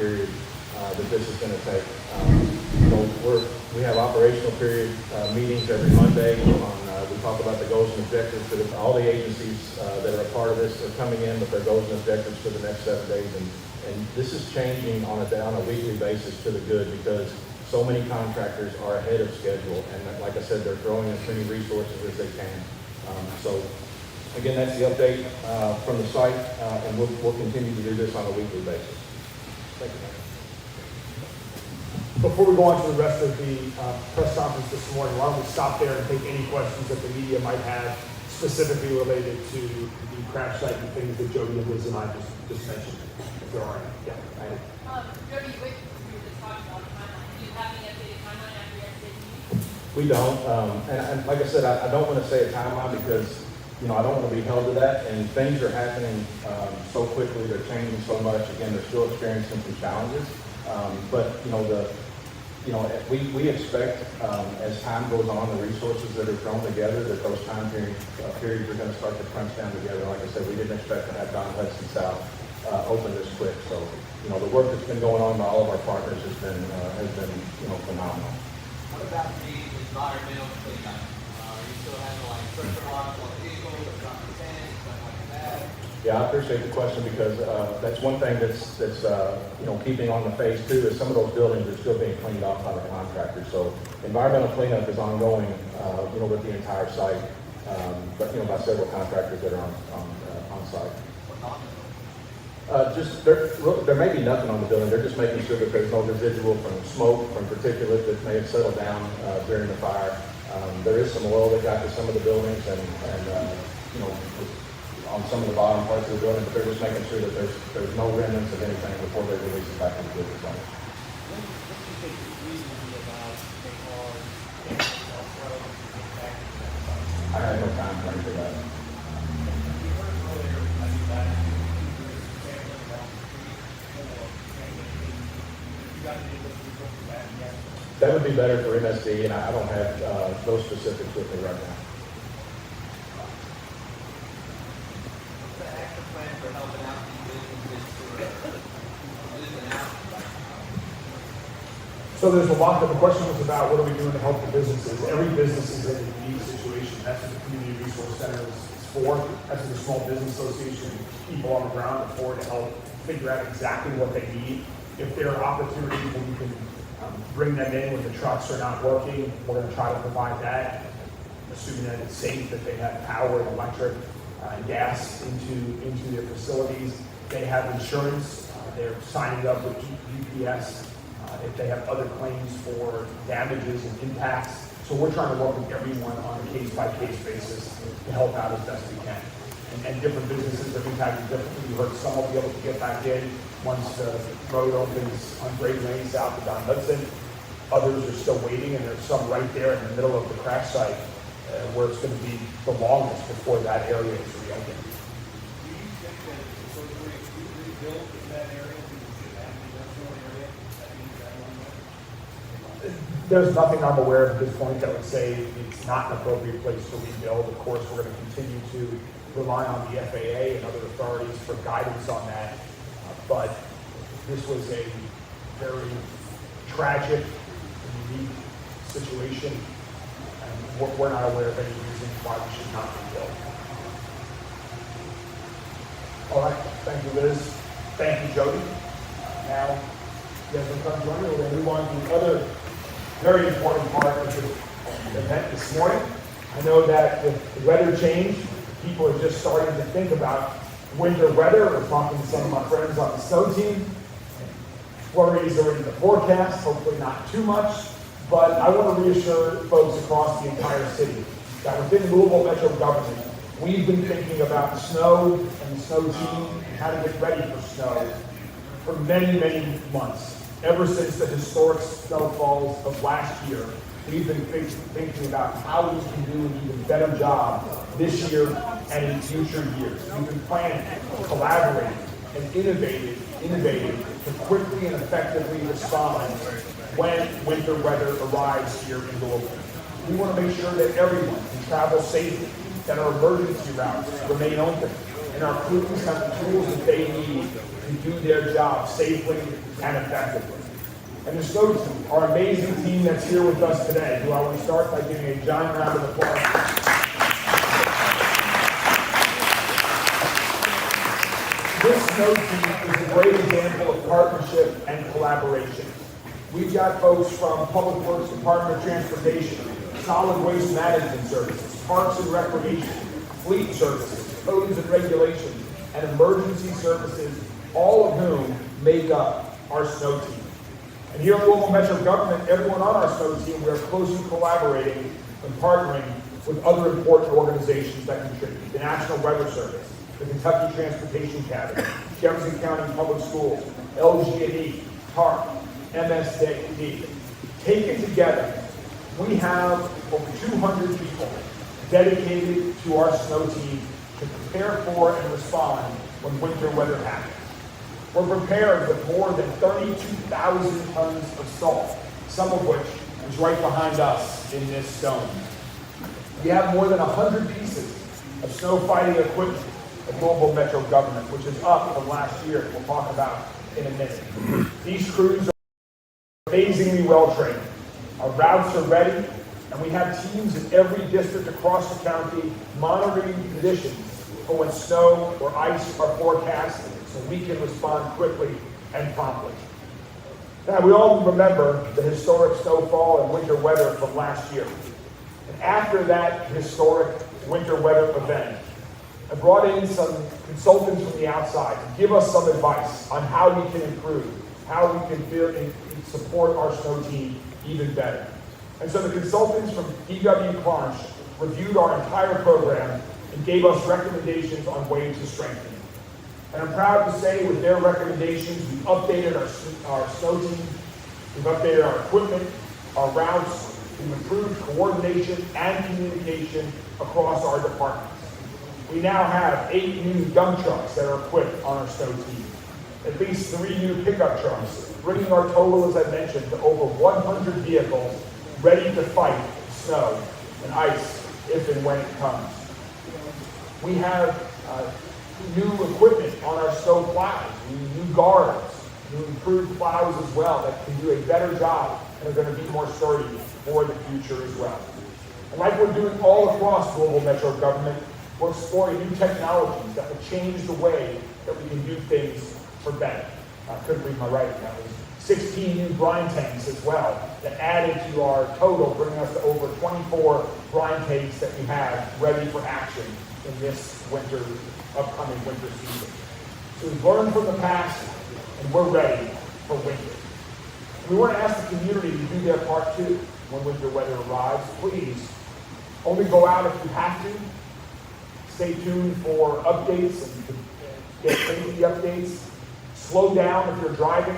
period that this is going to take. We have operational period meetings every Monday. We talk about the goals and objectives. All the agencies that are a part of this are coming in with their goals and objectives for the next 7 days. And this is changing on a weekly basis to the good, because so many contractors are ahead of schedule. And like I said, they're throwing as many resources as they can. So again, that's the update from the site, and we'll continue to do this on a weekly basis. Thank you, Mayor. Before we go on to the rest of the press conference this morning, why don't we stop there and take any questions that the media might have specifically related to the crash site and things that Jody and Liz and I just mentioned. If there are any. Yeah. Jody, we were just talking about the timeline. Do you have any updated timeline after yesterday's meeting? We don't, and like I said, I don't want to say a timeline because, I don't want to be held to that, and things are happening so quickly, they're changing so much. Again, they're still experiencing some challenges, but we expect as time goes on, the resources that are thrown together, that those time periods are going to start to crunch down together. Like I said, we didn't expect to have Don Hudson South open this quick, so the work that's been going on by all of our partners has been phenomenal. What about the environmental cleanup? Are you still having like pressure locks on vehicles, dropping tanks, stuff like that? Yeah, I appreciate the question, because that's one thing that's keeping on the phase two is some of those buildings are still being cleaned off by the contractors. So environmental cleanup is ongoing, with the entire site, but by several contractors that are on site. There may be nothing on the building. They're just making sure that there's no residual from smoke, from particulate that may have settled down during the fire. There is some oil that got to some of the buildings and on some of the bottom parts of the building, but they're just making sure that there's no remnants of anything before they release it back into the business zone. What do you think the reason would be about they are off-road and I have no time frame for that. You heard earlier, I think that sampling down the street or you got to be able to go for that yet. That would be better for MSD, and I don't have those specifics with me right now. What's the action plan for helping out these businesses who are losing out? So there's a lot. The question was about what are we doing to help the businesses. Every business is in a unique situation. That's what the Community Resource Center is for. That's what the Small Business Association, people on the ground are for, to help figure out exactly what they need. If there are opportunities where we can bring them in when the trucks are not working, we're going to try to provide that, assuming that it's safe, that they have power and electric and gas into their facilities. They have insurance. They're signing up with UPS. If they have other claims for damages and impacts. So we're trying to work with everyone on a case-by-case basis to help out as best we can. And different businesses are impacted differently. You heard some will be able to get back in once the road opens on Great Lane south of Don Hudson. Others are still waiting, and there's some right there in the middle of the crash site where it's going to be the longest before that area is reopened. Do you think that so if we rebuild in that area, we should have the industrial area? That means that one way? There's nothing I'm aware of at this point that would say it's not an appropriate place to rebuild. Of course, we're going to continue to rely on the FAA and other authorities for guidance on that. But this was a very tragic, unique situation, and we're not aware of any reason why we should not rebuild. All right, thank you, Liz. Thank you, Jody. Now, you guys will come join me. We're going to move on to the other very important part of the event this morning. I know that with the weather change, people are just starting to think about winter weather. We're talking to some of my friends on the snow team. Flurries are in the forecast, hopefully not too much, but I want to reassure folks across the entire city that within Louisville Metro government, we've been thinking about snow and the snow team and how to get ready for snow for many, many months. Ever since the historic snowfalls of last year, we've been thinking about how we can do an even better job this year and in future years. We've been planning, collaborating, and innovating to quickly and effectively respond when winter weather arrives here in Louisville. We want to make sure that everyone can travel safely, that our emergency routes remain open, and our crews have the tools that they need to do their job safely and effectively. And the snow team, our amazing team that's here with us today, who I want to start by giving a giant round of applause. This snow team is a great example of partnership and collaboration. We've got folks from Public Works, Department of Transportation, Solid Waste Management Services, Parks and Recreation, Fleet Services, Codes and Regulations, and Emergency Services, all of whom make up our snow team. And here at Louisville Metro Government, everyone on our snow team, we are closely collaborating and partnering with other important organizations that contribute. The National Weather Service, the Kentucky Transportation Cabinet, Jefferson County Public Schools, LG&E, TARP, MSD. Taken together, we have over 200 people dedicated to our snow team to prepare for and respond when winter weather happens. We're prepared with more than 32,000 tons of salt, some of which is right behind us in this stone. We have more than 100 pieces of snow fighting equipment at Louisville Metro Government, which is up from last year, we'll talk about in a minute. These crews are amazingly well trained. Our routes are ready, and we have teams in every district across the county monitoring conditions for when snow or ice are forecasted, so we can respond quickly and promptly. Now, we all remember the historic snowfall and winter weather from last year. And after that historic winter weather event, I brought in some consultants from the outside to give us some advice on how we can improve, how we can build and support our snow team even better. And so the consultants from DW Clarence reviewed our entire program and gave us recommendations on ways to strengthen it. And I'm proud to say with their recommendations, we've updated our snow team, we've updated our equipment, our routes, we've improved coordination and communication across our departments. We now have 8 new dump trucks that are equipped on our snow team, at least 3 new pickup trucks, bringing our total, as I mentioned, to over 100 vehicles ready to fight snow and ice if and when it comes. We have new equipment on our snow plows, new guards, new improved plows as well that can do a better job and are going to be more sturdy for the future as well. And like we're doing all across Louisville Metro Government, we're exploring new technologies that will change the way that we can do things for better. I couldn't read my writing. That was 16 new brine tanks as well that added to our total, bringing us to over 24 brine tanks that we have ready for action in this upcoming winter season. So we've learned from the past, and we're ready for winter. We want to ask the community to do their part too when winter weather arrives. Please, only go out if you have to. Stay tuned for updates and to get safety updates. Slow down if you're driving,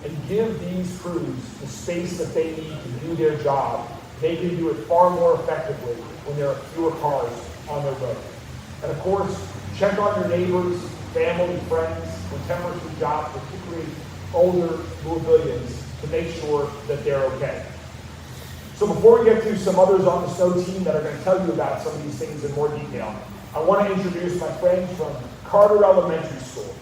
and give these crews the space that they need to do their job. They can do it far more effectively when there are fewer cars on the road. And of course, check on your neighbors, family, friends, when temporary jobs, particularly older Louisvillians, to make sure that they're okay. So before we get to some others on the snow team that are going to tell you about some of these things in more detail, I want to introduce my friends from Carter Elementary School.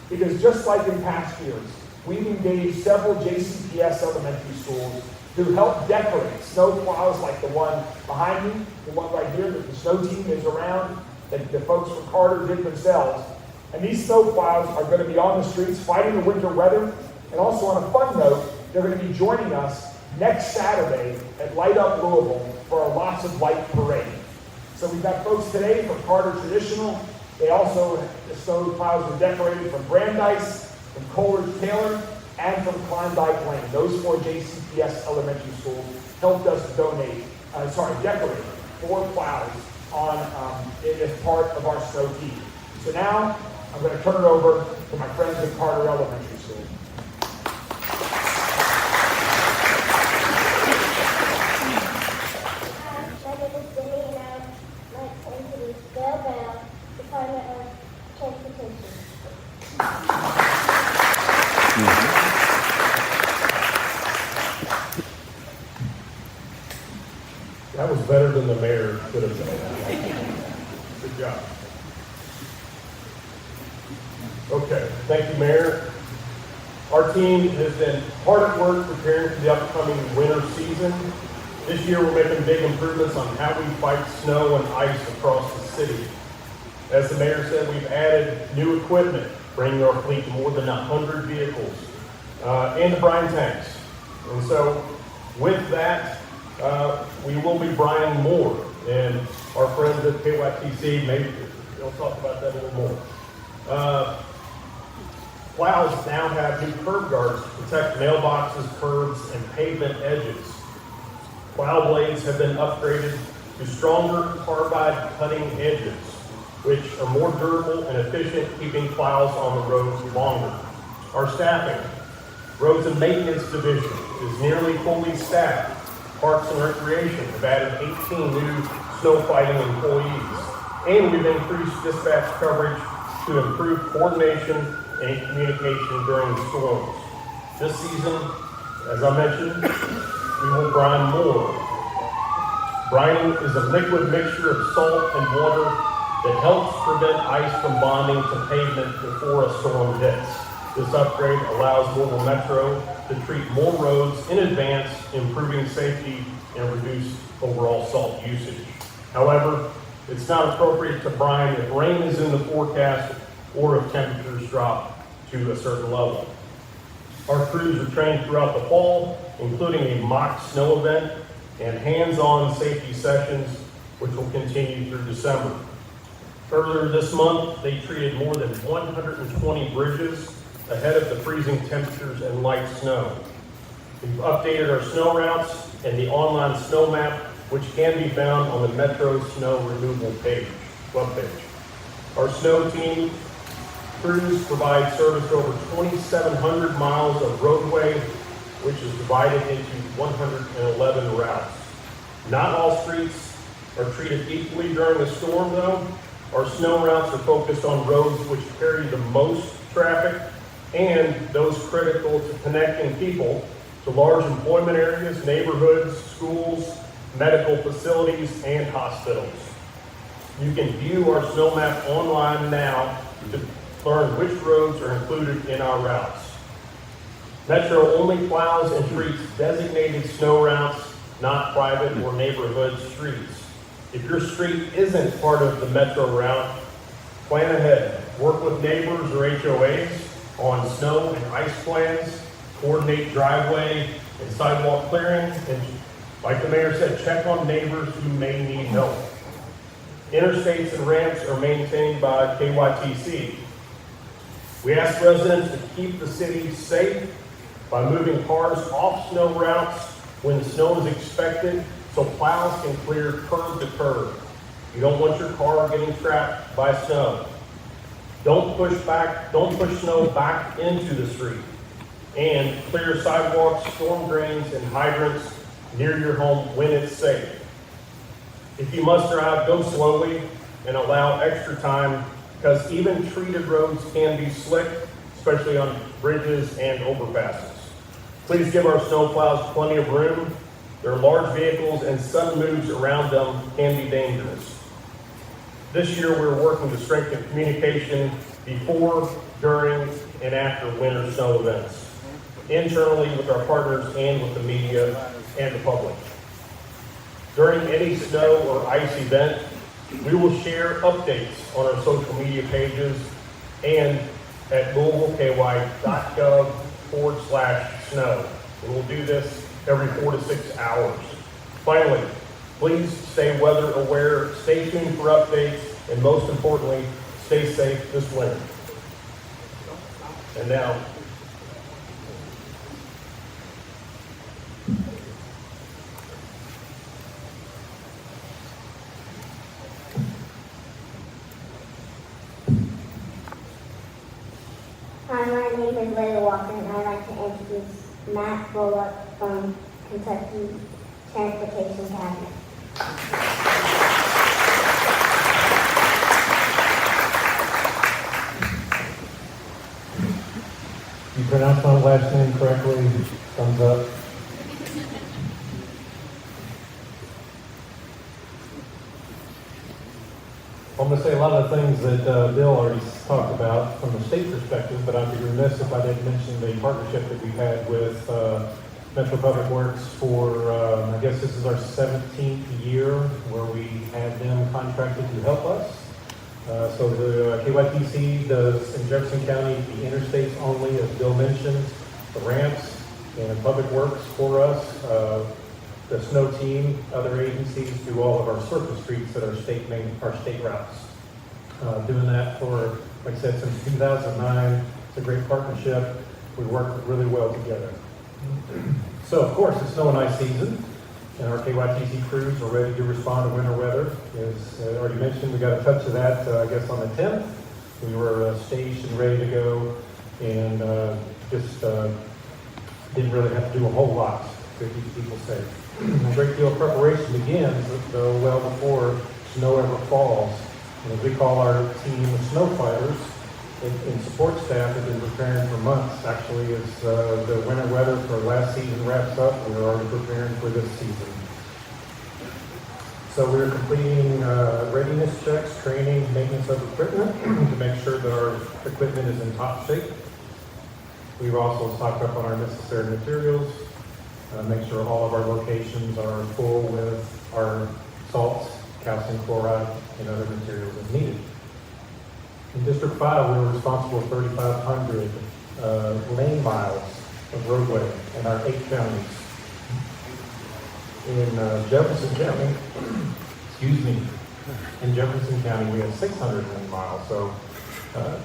Because just like in past years, we've engaged several JCPS elementary schools to help decorate snow plows like the one behind me, the one right here that the snow team is around, that the folks from Carter did themselves. And these snow plows are going to be on the streets fighting the winter weather. And also on a fun note, they're going to be joining us next Saturday at Light Up Louisville for our Lots of Light parade. So we've got folks today from Carter Traditional. They also, the snow plows are decorated from Brandeis, from Coleridge Taylor, and from Klondike Lane. Those 4 JCPS elementary schools helped us decorate 4 plows as part of our snow team. So now, I'm going to turn it over to my friends at Carter Elementary School. My name is Jenny, and I like to introduce Dale Bell, Department of Transportation. That was better than the mayor could have done. Good job. Okay, thank you, Mayor. team has been hard at work preparing for the upcoming winter season. This year, we're making big improvements on how we fight snow and ice across the city. As the mayor said, we've added new equipment, bringing our fleet to more than 100 vehicles, and the brine tanks. And so with that, we will be brining more. And our friends at KYTC, maybe they'll talk about that a little more. Plows now have new curb guards to protect mailboxes, curbs, and pavement edges. Plow blades have been upgraded to stronger carbide cutting edges, which are more durable and efficient, keeping plows on the roads longer. Our staffing, Roads and Maintenance Division is nearly fully staffed. Parks and Recreation have added 18 new snow fighting employees. And we've increased dispatch coverage to improve coordination and communication during the storms. This season, as I mentioned, we will brine more. Brining is a liquid mixture of salt and water that helps prevent ice from bonding to pavement before a storm hits. This upgrade allows Louisville Metro to treat more roads in advance, improving safety and reduce overall salt usage. However, it's not appropriate to brine if rain is in the forecast or if temperatures drop to a certain level. Our crews are trained throughout the fall, including a mock snow event and hands-on safety sessions, which will continue through December. Earlier this month, they treated more than 120 bridges ahead of the freezing temperatures and light snow. We've updated our snow routes and the online snow map, which can be found on the Metro Snow Removal webpage. Our snow team crews provide service to over 2,700 miles of roadway, which is divided into 111 routes. Not all streets are treated equally during the storm, though. Our snow routes are focused on roads which carry the most traffic and those critical to connecting people to large employment areas, neighborhoods, schools, medical facilities, and hospitals. You can view our snow map online now to learn which roads are included in our routes. Metro only plows and treats designated snow routes, not private or neighborhood streets. If your street isn't part of the Metro route, plan ahead. Work with neighbors or HOAs on snow and ice plans, coordinate driveway and sidewalk clearing, and like the mayor said, check on neighbors who may need help. Interstates and ramps are maintained by KYTC. We ask residents to keep the city safe by moving cars off snow routes when snow is expected so plows can clear curb to curb. You don't want your car getting trapped by snow. Don't push snow back into the street. And clear sidewalks, storm drains, and hydrants near your home when it's safe. If you must drive, go slowly and allow extra time because even treated roads can be slick, especially on bridges and overpasses. Please give our snowplows plenty of room. They're large vehicles and sudden moves around them can be dangerous. This year we're working to strengthen communication before, during, and after winter snow events, internally with our partners and with the media and the public. During any snow or ice event, we will share updates on our social media pages and at louisvilleky.gov/snow. And we'll do this every 4 to 6 hours. Finally, please stay weather aware, stay tuned for updates, and most importantly, stay safe this winter. And now, Hi, my name is Layla Walker, and I'd like to introduce Matt Bullock from Kentucky Transportation Cabinet. You pronounced my last name correctly, thumbs up. I'm going to say a lot of the things that Bill already talked about from the state perspective, but I'd be remiss if I didn't mention the partnership that we've had with Metro Public Works for, I guess this is our 17th year where we had them contracted to help us. So the KYTC does in Jefferson County the interstates only, as Bill mentioned, the ramps, and Public Works for us. The snow team, other agencies do all of our surface streets that are state routes. Doing that for, like I said, since 2009. It's a great partnership. We work really well together. So, of course, it's snow and ice season, and our KYTC crews are ready to respond to winter weather. As already mentioned, we got a touch of that, I guess, on the 10th. We were staged and ready to go, and just didn't really have to do a whole lot to keep people safe. A great deal of preparation begins, though, well before snow ever falls. And as we call our team the snow fighters, and support staff have been preparing for months. Actually, as the winter weather for last season wraps up, we're already preparing for this season. So we're completing readiness checks, training, maintenance of equipment to make sure that our equipment is in top shape. We've also stocked up on our necessary materials, make sure all of our locations are full with our salts, calcium chloride, and other materials as needed. In District 5, we were responsible for 3,500 lane miles of roadway in our 8 counties. In Jefferson County, in Jefferson County, we have 600 lane miles, so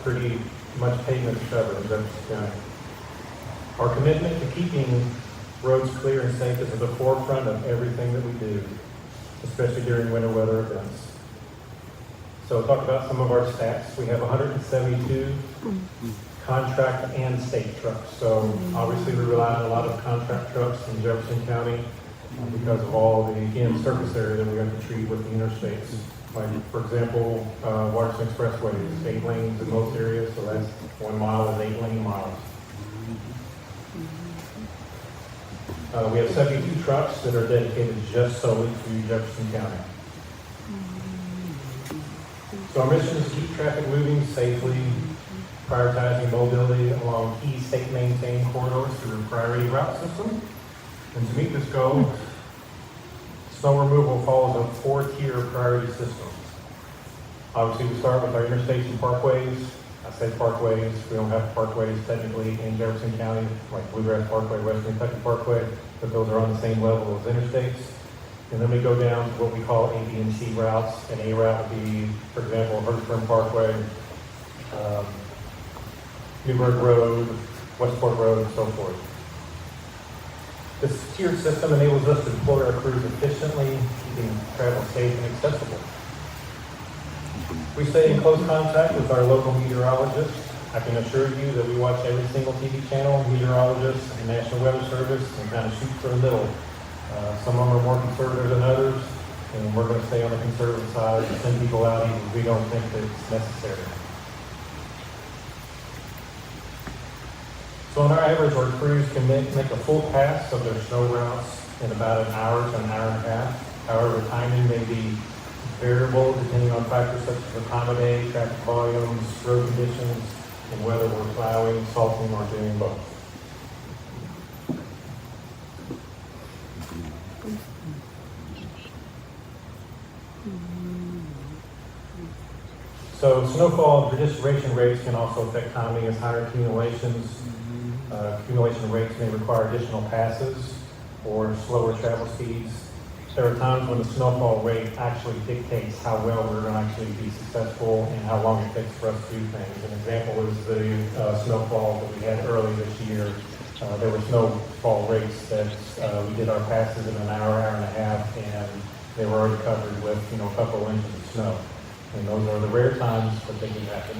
pretty much pavement to cover in Jefferson County. Our commitment to keeping roads clear and safe is at the forefront of everything that we do, especially during winter weather events. So talk about some of our stats. We have 172 contract and state trucks. So obviously we rely on a lot of contract trucks in Jefferson County because of all the, again, surface area that we have to treat with the interstates. Like, for example, Washington Expressway is 8 lanes in most areas, so that's 1 mile is 8 lane miles. We have 72 trucks that are dedicated just solely to Jefferson County. So our mission is to keep traffic moving safely, prioritizing mobility along key state-maintained corridors through a priority route system. And to meet this goal, snow removal follows a 4-tier priority system. Obviously, we start with our interstates and parkways. I say parkways, we don't have parkways technically in Jefferson County, like Bluegrass Parkway, Western Kentucky Parkway, but those are on the same level as interstates. And then we go down to what we call A, B, and C routes. And A route would be, for example, Hurstburn Parkway, Newburgh Road, Westport Road, and so forth. This tiered system enables us to deploy our crews efficiently, keeping travel safe and accessible. We stay in close contact with our local meteorologists. I can assure you that we watch every single TV channel, meteorologists, and National Weather Service, and kind of shoot for the middle. Some of them are more conservative than others, and we're going to stay on the conservative side and send people out even if we don't think that it's necessary. So on our average, our crews can make a full pass of their snow routes in about an hour to an hour and a half. However, timing may be variable depending on factors such as the time of day, traffic volumes, road conditions, and whether we're plowing, salting, or doing both. So snowfall and precipitation rates can also affect timing as higher accumulations. Accumulation rates may require additional passes or slower travel speeds. There are times when the snowfall rate actually dictates how well we're going to actually be successful and how long it takes for us to do things. An example is the snowfall that we had early this year. There were snowfall rates that we did our passes in an hour, hour and a half, and they were already covered with, a couple inches of snow. And those are the rare times that they can happen.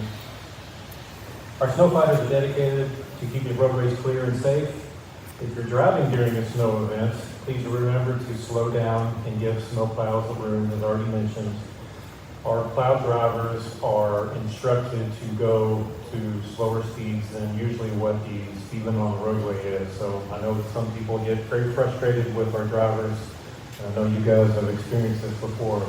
Our snow fighters are dedicated to keeping roadways clear and safe. If you're driving during a snow event, please remember to slow down and give snowplows the room, as already mentioned. Our plow drivers are instructed to go to slower speeds than usually what the speed limit on the roadway is. So I know that some people get very frustrated with our drivers. I know you guys have experienced this before.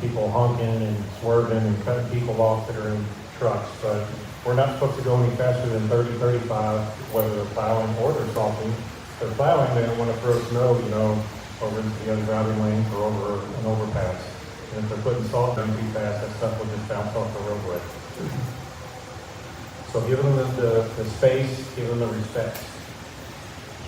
People honking and swerving and cutting people off that are in trucks, but we're not supposed to go any faster than 30, 35, whether they're plowing or they're salting. If they're plowing, they don't want to throw snow, over into the other driving lane or over an overpass. And if they're putting salt down too fast, that stuff will just bounce off the roadway. So give them the space, give them the respect.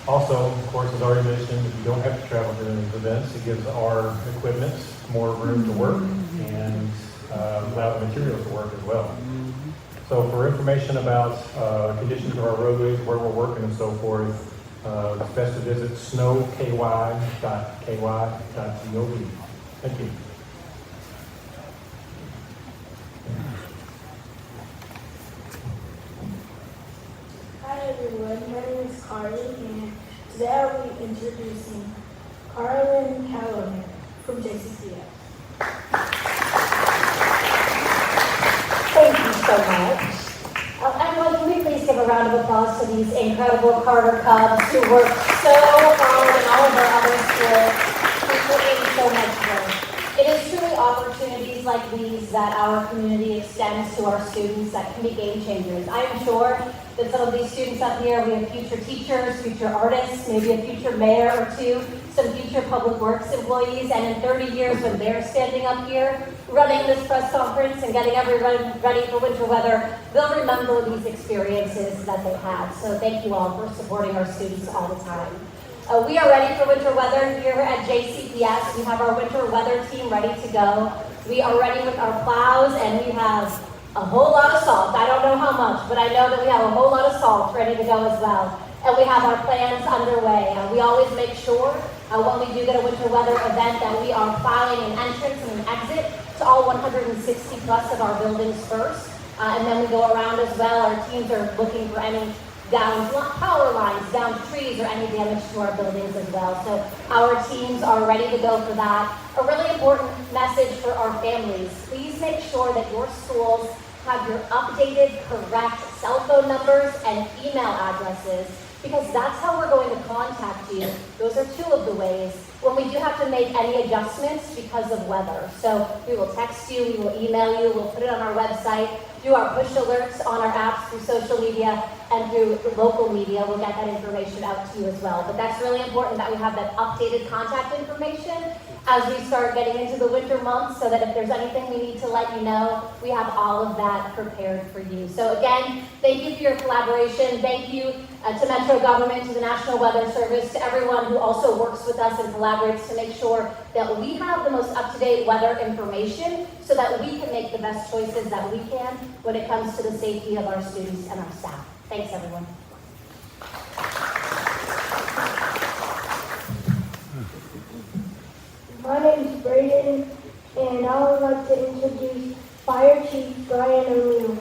Also, of course, as already mentioned, if you don't have to travel to these events, it gives our equipment more room to work and allow the materials to work as well. So for information about conditions of our roadways, where we're working and so forth, it's best to visit snowky.ky.gov. Thank you. Hi everyone, my name is Carly, and today I'll be introducing Carlin Callahan from JCCF. Thank you so much. Everyone, can we please give a round of applause to these incredible Carter Cubs who work so hard in all of our other schools and put in so much work. It is truly opportunities like these that our community extends to our students that can be game changers. I am sure that some of these students up here, we have future teachers, future artists, maybe a future mayor or two, some future public works employees, and in 30 years when they're standing up here running this press conference and getting everyone ready for winter weather, they'll remember these experiences that they had. So thank you all for supporting our students all the time. We are ready for winter weather here at JCPS. We have our winter weather team ready to go. We are ready with our plows, and we have a whole lot of salt. I don't know how much, but I know that we have a whole lot of salt ready to go as well. And we have our plans underway. We always make sure when we do get a winter weather event that we are plowing an entrance and an exit to all 160 plus of our buildings first. And then we go around as well. Our teams are looking for any down power lines, down trees, or any damage to our buildings as well. So our teams are ready to go for that. A really important message for our families. Please make sure that your schools have your updated, correct cell phone numbers and email addresses, because that's how we're going to contact you. Those are two of the ways when we do have to make any adjustments because of weather. So we will text you, we will email you, we'll put it on our website, do our push alerts on our apps through social media and through local media. We'll get that information out to you as well. But that's really important that we have that updated contact information as we start getting into the winter months, so that if there's anything we need to let you know, we have all of that prepared for you. So again, thank you for your collaboration. Thank you to Metro Government, to the National Weather Service, to everyone who also works with us and collaborates to make sure that we have the most up-to-date weather information so that we can make the best choices that we can when it comes to the safety of our students and our staff. Thanks, everyone. My name is Brayden, and I would like to introduce Fire Chief Brian O'Neill.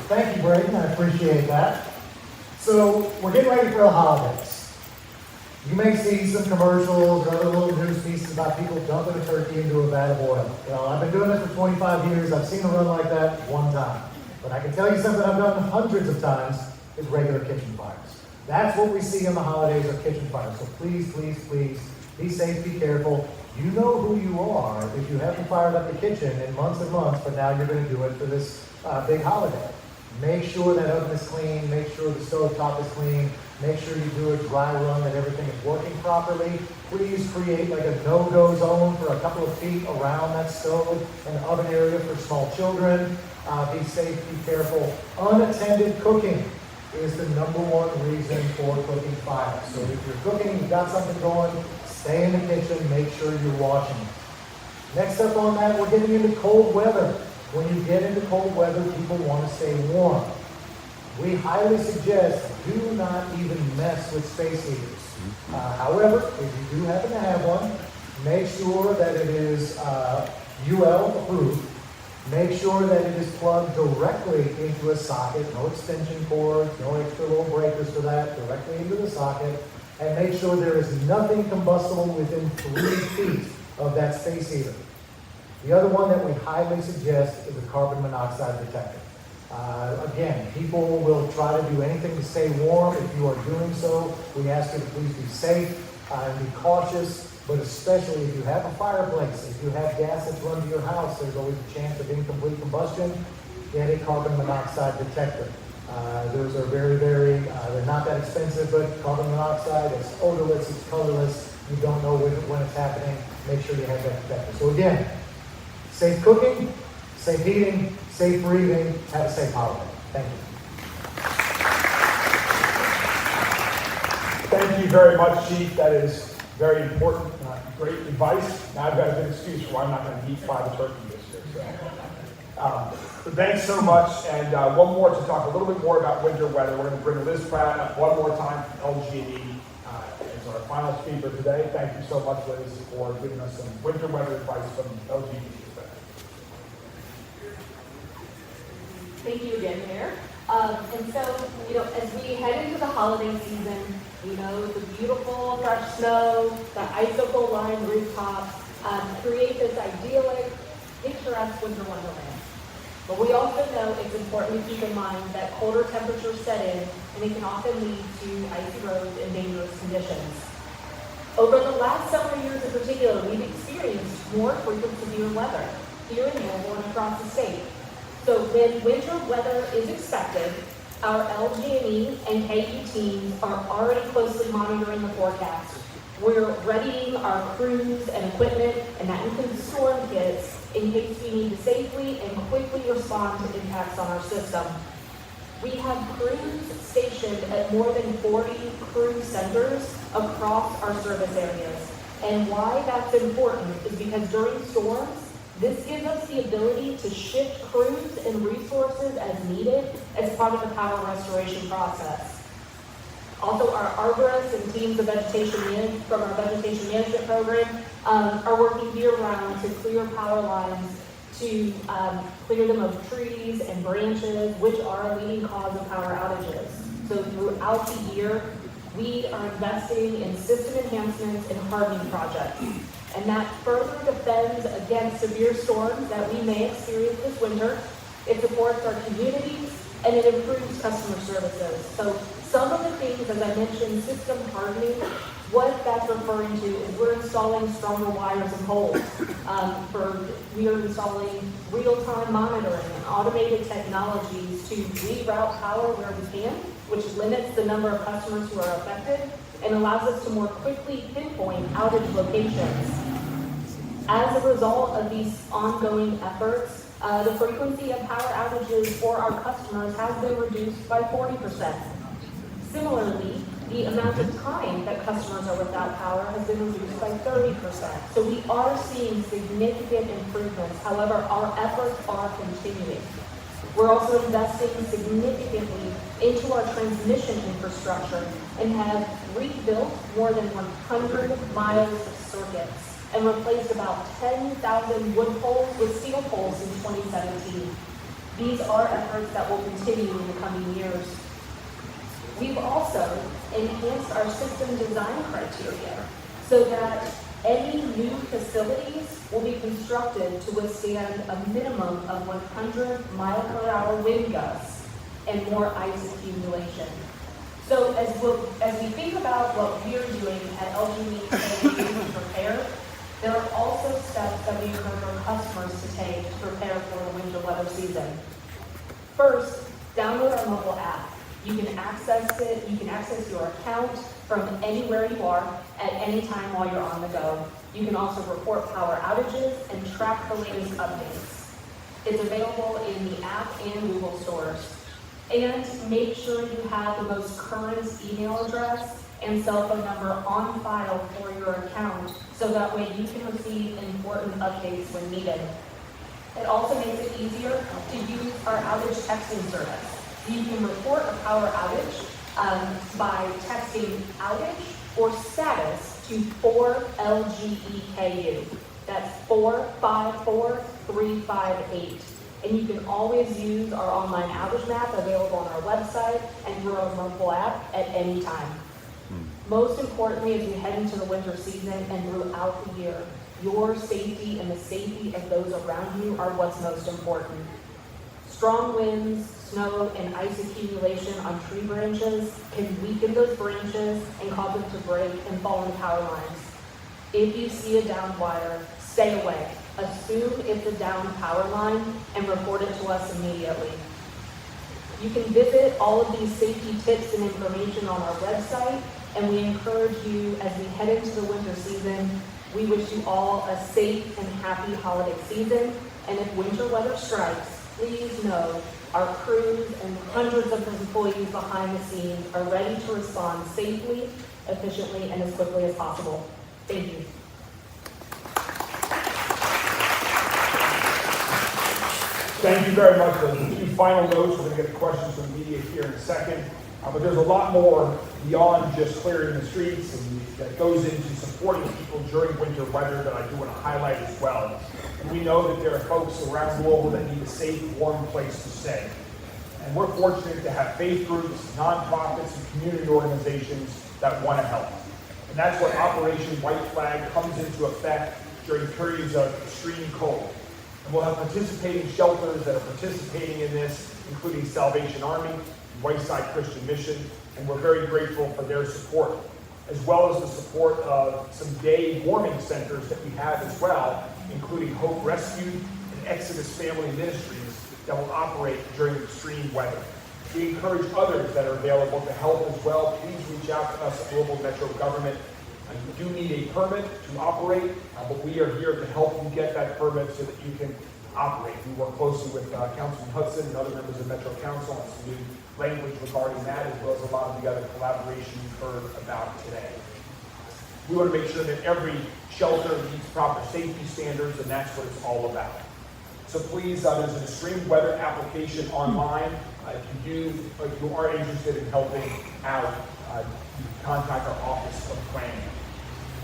Thank you, Braden. I appreciate that. So we're getting ready for the holidays. You may see some commercials or other little news pieces about people dumping a turkey into a vat of oil. I've been doing this for 25 years. I've seen a run like that one time. But I can tell you something I've done hundreds of times is regular kitchen fires. That's what we see in the holidays are kitchen fires. So please, please, please, be safe, be careful. You know who you are if you haven't fired up the kitchen in months and months, but now you're going to do it for this big holiday. Make sure that oven is clean, make sure the stove top is clean, make sure you do a dry run, that everything is working properly. Please create like a no-go zone for a couple of feet around that stove and oven area for small children. Be safe, be careful. Unattended cooking is the #1 reason for cooking fires. So if you're cooking, you've got something going, stay in the kitchen, make sure you're washing it. Next up on that, we're getting into cold weather. When you get into cold weather, people want to stay warm. We highly suggest do not even mess with space heaters. However, if you do happen to have one, make sure that it is UL approved. Make sure that it is plugged directly into a socket, no extension cords, no extra little breakers for that, directly into the socket. And make sure there is nothing combustible within 3 feet of that space heater. The other one that we highly suggest is a carbon monoxide detector. Again, people will try to do anything to stay warm. If you are doing so, we ask you to please be safe and be cautious. but especially if you have a fireplace, if you have gas that's run to your house, there's always a chance of incomplete combustion. Get a carbon monoxide detector. Those are very, they're not that expensive, but carbon monoxide, it's odorless, it's colorless. You don't know when it's happening. Make sure you have that detector. So again, safe cooking, safe eating, safe breathing, have a safe holiday. Thank you. Thank you very much, Chief. That is very important, great advice. Now I've got a good excuse for why I'm not going to eat 5 turkey this year. So. But thanks so much. And one more to talk a little bit more about winter weather. We're going to bring Liz Pratt up one more time from LG&E as our final speaker today. Thank you so much, Liz, for giving us some winter weather advice from LG&E. Thank you again, Mayor. And so, as we head into the holiday season, the beautiful fresh snow, the icicle-lined rooftops create this idyllic, picturesque winter wonderland. But we also know it's important to keep in mind that colder temperatures set in, and it can often lead to icy roads and dangerous conditions. Over the last several years in particular, we've experienced more frequent severe weather here in Louisville and across the state. So when winter weather is expected, our LG&E and KU teams are already closely monitoring the forecast. We're readying our crews and equipment, and that includes storm kits, in case we need to safely and quickly respond to impacts on our system. We have crews stationed at more than 40 crew centers across our service areas. And why that's important is because during storms, this gives us the ability to shift crews and resources as needed as part of the power restoration process. Also, our arborists and teams of from our vegetation management program are working year-round to clear power lines, to clear them of trees and branches, which are a leading cause of power outages. So throughout the year, we are investing in system enhancements and hardening projects. And that further defends against severe storms that we may experience this winter. It supports our communities and it improves customer services. So some of the things, as I mentioned, system hardening, what that's referring to is we're installing stronger wires and poles. We are installing real-time monitoring and automated technologies to reroute power where we can, which limits the number of customers who are affected and allows us to more quickly pinpoint outage locations. As a result of these ongoing efforts, the frequency of power outages for our customers has been reduced by 40%. Similarly, the amount of time that customers are without power has been reduced by 30%. So we are seeing significant improvements. However, our efforts are continuing. We're also investing significantly into our transmission infrastructure and have rebuilt more than 100 miles of circuits and replaced about 10,000 wood poles with steel poles in 2017. These are efforts that will continue in the coming years. We've also enhanced our system design criteria so that any new facilities will be constructed to withstand a minimum of 100 mile-per-hour wind gusts and more ice accumulation. So as we think about what we're doing at LG&E to prepare, there are also steps that we encourage our customers to take to prepare for the winter weather season. First, download our mobile app. You can access your account from anywhere you are at any time while you're on the go. You can also report power outages and track the latest updates. It's available in the app and Google stores. And make sure you have the most current email address and cell phone number on file for your account so that way you can receive important updates when needed. It also makes it easier to use our outage texting service. You can report a power outage by texting outage or status to 4LGEKU. That's 454358. And you can always use our online outage map available on our website and through our mobile app at any time. Most importantly, as we head into the winter season and throughout the year, your safety and the safety of those around you are what's most important. Strong winds, snow, and ice accumulation on tree branches can weaken those branches and cause them to break and fall into power lines. If you see a downed wire, stay away. Assume it's a downed power line and report it to us immediately. You can visit all of these safety tips and information on our website, and we encourage you as we head into the winter season. We wish you all a safe and happy holiday season, and if winter weather strikes, please know our crews and hundreds of employees behind the scenes are ready to respond safely, efficiently, and as quickly as possible. Thank you. Thank you very much. There's a few final notes. We're going to get the questions from the media here in a second. But there's a lot more beyond just clearing the streets and that goes into supporting people during winter weather that I do want to highlight as well. And we know that there are folks around Louisville that need a safe, warm place to stay. And we're fortunate to have faith groups, nonprofits, and community organizations that want to help. And that's what Operation White Flag comes into effect during periods of extreme cold. And we'll have participating shelters that are participating in this, including Salvation Army, Whiteside Christian Mission, and we're very grateful for their support, as well as the support of some day warming centers that we have as well, including Hope Rescue and Exodus Family Ministries that will operate during extreme weather. We encourage others that are available to help as well. Please reach out to us at Louisville Metro Government. You do need a permit to operate, but we are here to help you get that permit so that you can operate. We work closely with Councilman Hudson and other members of Metro Council on some new language regarding that, as well as a lot of the other collaboration you've heard about today. We want to make sure that every shelter meets proper safety standards, and that's what it's all about. So please, there's an extreme weather application online. If you are interested in helping out, you can contact our Office of Planning.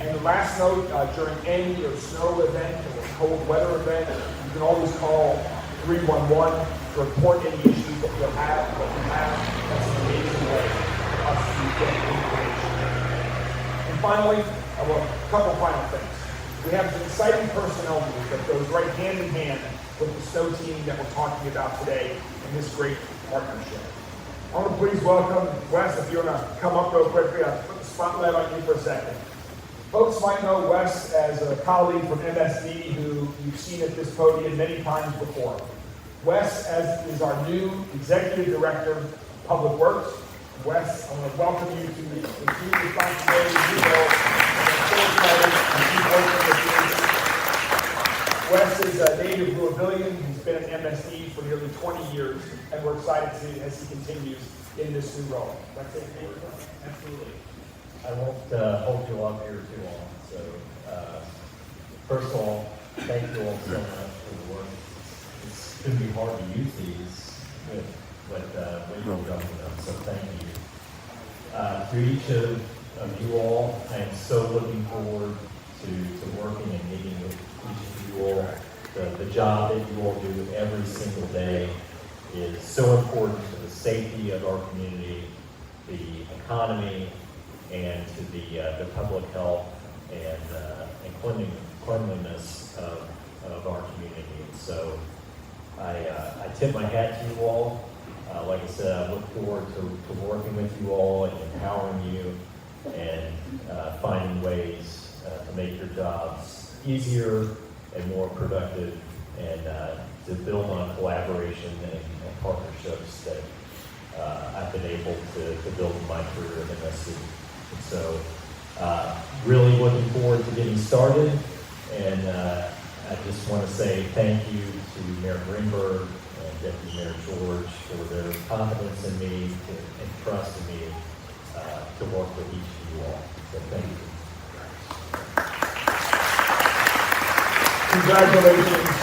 And the last note, during any or snow event or cold weather event, you can always call 311 to report any issues that you have. That's an amazing way for us to get information. And finally, a couple final things. We have some exciting personnel news that goes right hand in hand with the snow team that we're talking about today in this great partnership. I want to please welcome Wes, if you want to come up real quickly. I'll put the spotlight on you for a second. Folks might know Wes as a colleague from MSD who you've seen at this podium many times before. Wes is our new Executive Director of Public Works. Wes, I want to welcome you to the key responsibility you know. Wes is a native Louisvillian. He's been at MSD for nearly 20 years, and we're excited to see as he continues in this new role. That's it. Absolutely. I won't hold you up here too long. So, first of all, thank you all so much for the work. It's going to be hard to use these with what you're doing. So thank you. To each of you all, I am so looking forward to working and meeting with each of you all. The job that you all do every single day is so important to the safety of our community, the economy, and to the public health and cleanliness of our community. And so I tip my hat to you all. Like I said, I look forward to working with you all and empowering you and finding ways to make your jobs easier and more productive, and to build on collaboration and partnerships that I've been able to build in my career in MSD. And so, really looking forward to getting started, and I just want to say thank you to Mayor Greenberg and Deputy Mayor George for their confidence in me and trust in me to work with each of you all. So thank you. Congratulations